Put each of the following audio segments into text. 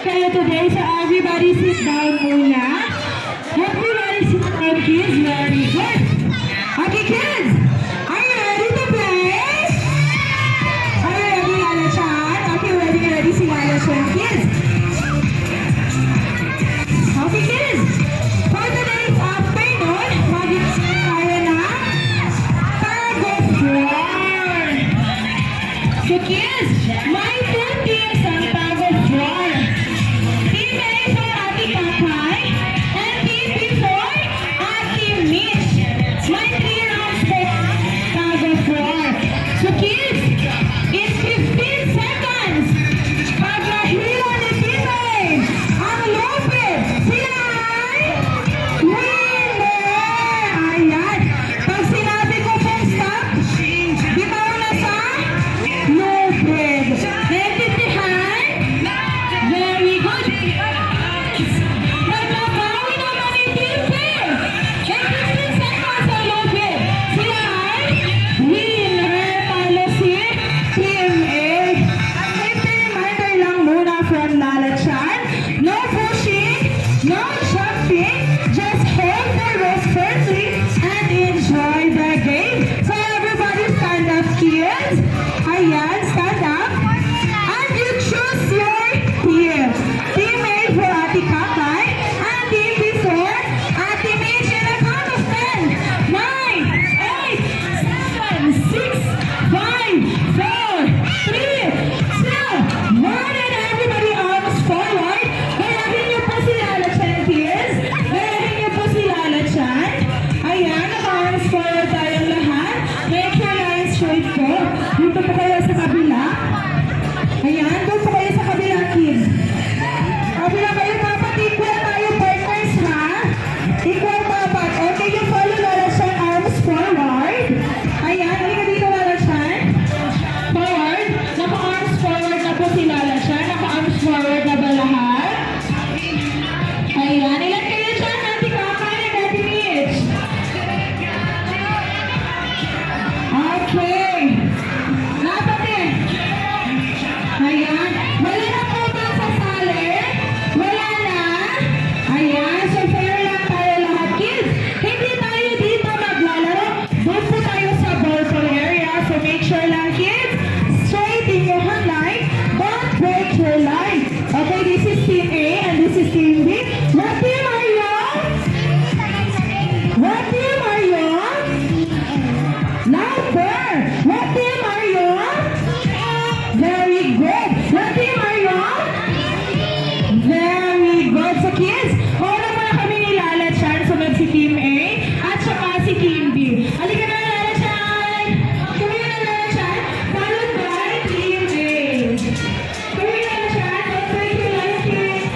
Kaya today, so everybody sit down muna. Everybody sit down, kids. Very good. Okay, kids. Are you ready to play? Are you ready, Lala-chan? Okay, ready si Lala-chan, kids. Okay, kids. For today's afternoon, mag-isip tayo na tag of war. So, kids, may two teams ang tag of war. Team A for Ate Kakay and Team B for just hold the rules firmly and enjoy the game. So everybody stand up, kids. Ayan, stand up. And you choose your team. Team A for Ate Kakay and Team B for Ate Mitch in a count of 10, 9, 8, 7, 6, 5, 4, 3, 2, 1, and everybody arms forward. Mayroon niyo po si Lala Chan, kids. Mayroon niyo po si Lala Chan. Ayan, naka-arms forward tayong lahat. Make your line straight po. Dito po kayo sa kabila. Ayan, doon po kayo sa kabila, kids. Kabila kayo, dapat equal tayo, partners, ha? Equal dapat. Okay, you follow Lala Chan, arms forward. Ayan, halika dito, Lala Chan. Forward. Naka-arms forward na po si Lala Chan. Naka-arms forward na ba lahat? Ayan, ilan kayo dyan? Ate Kakay and Ate Mitch. Okay. Dapat eh. Ayan. Wala na po ba sa sali? Wala na? Ayan. So fair lang tayo lahat, kids. Hindi tayo dito maglalaro. Doon po tayo sa ball ball area. So make sure lang, kids. Straight in your hand line. Don't break your line. Okay, this is Team A and this is Team B. What team are you? What team are you? Louder! What team are you? Very good. What team are you? Very good. So kids, una muna kami ni Lala Chan, sunod si Team A, at saka si Team B. Halika na, Lala Chan! Kami na, Lala Chan, followed by Team A. Kami na, Lala Chan, don't break your line, kids.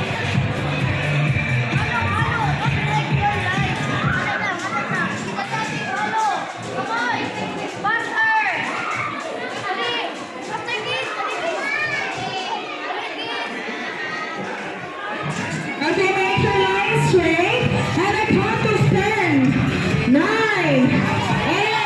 Okay, make your line straight, and I count to 10, 9, 8,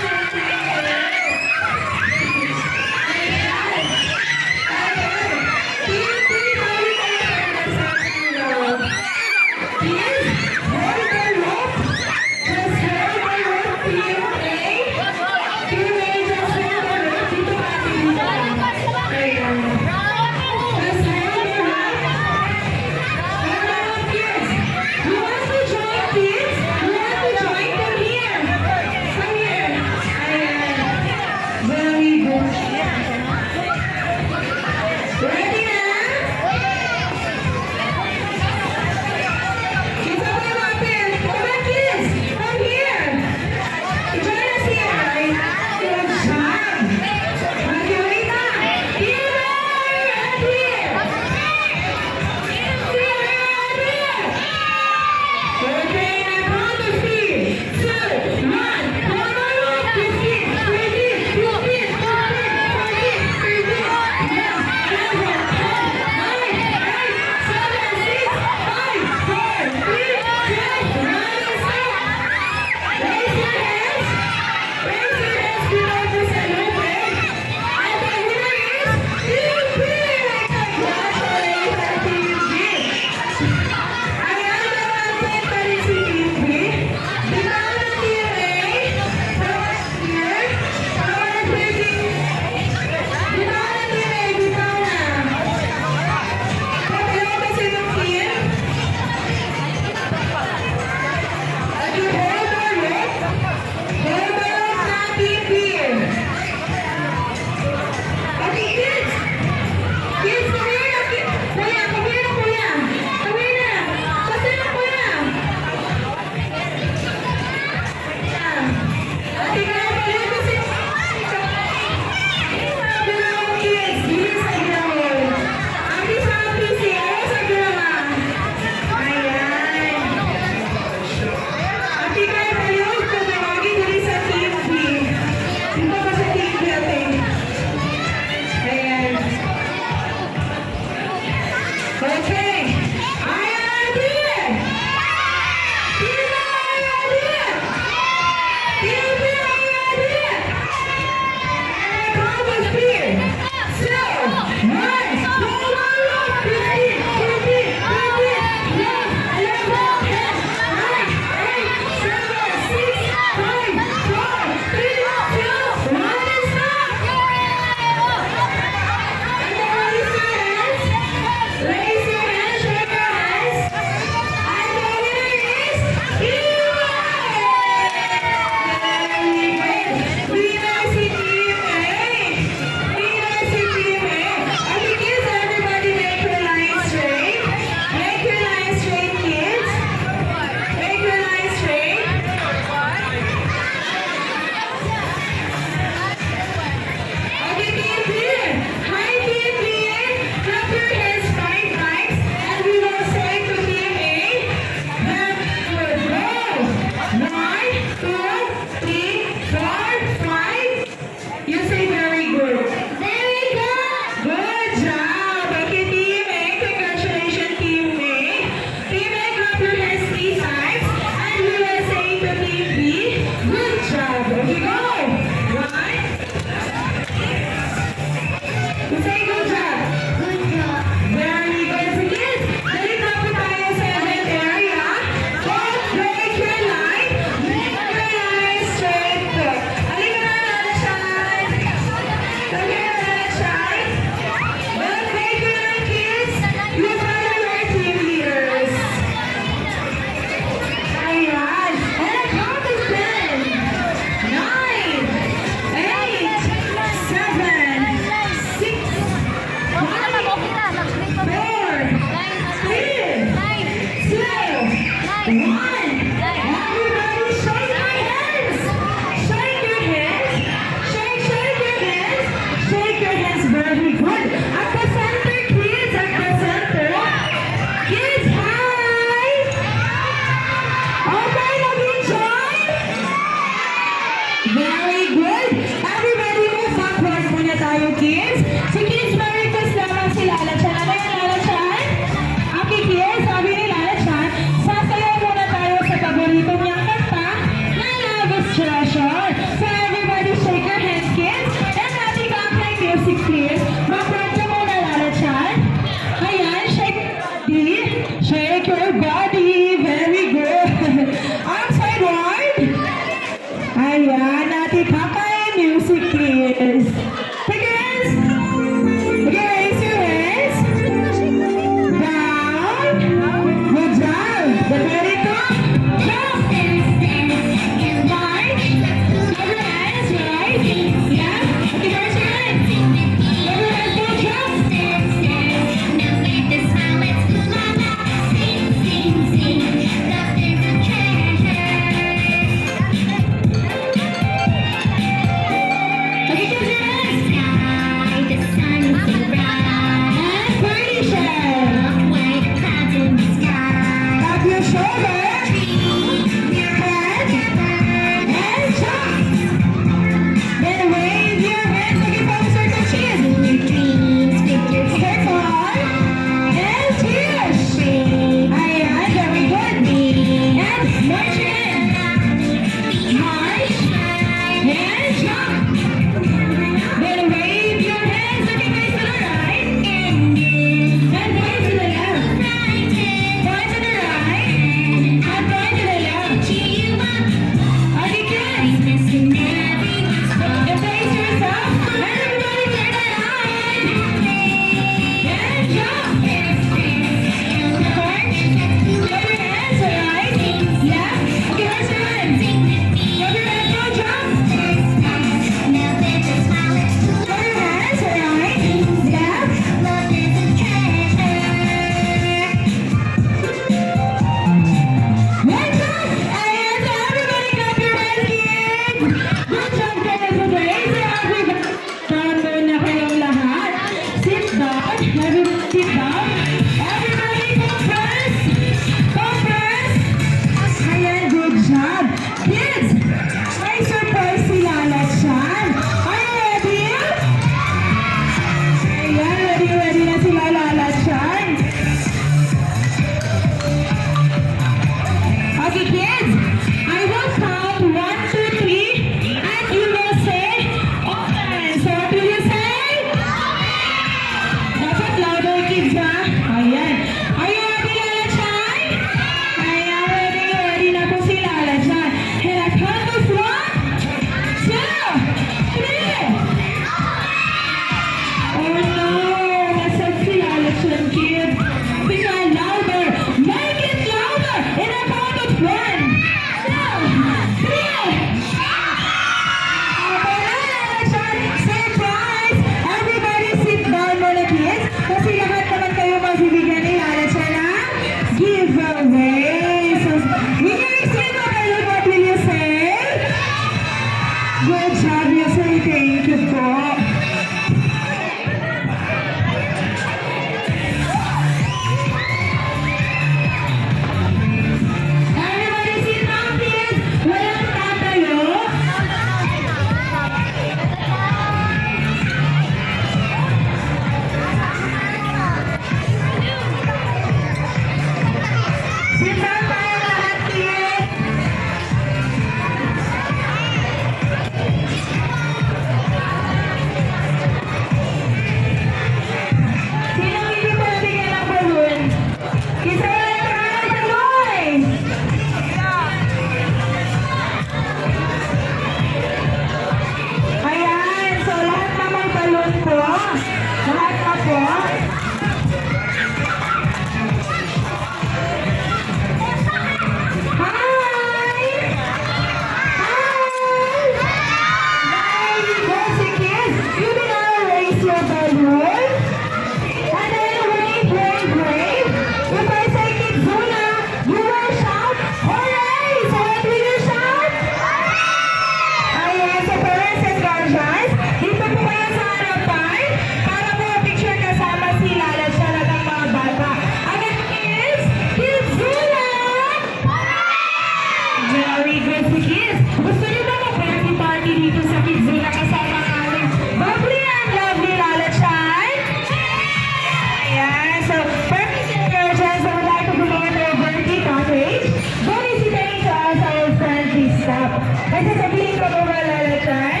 May sasabihin ka ba, Lalatan?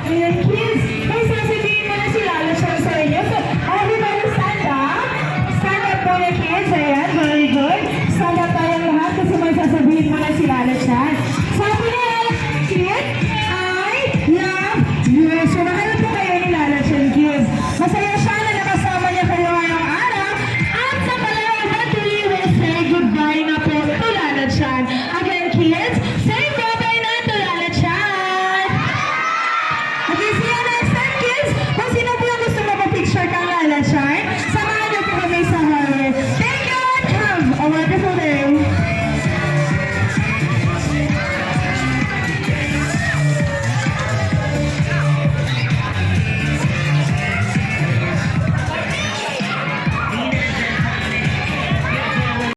Ayan, kids.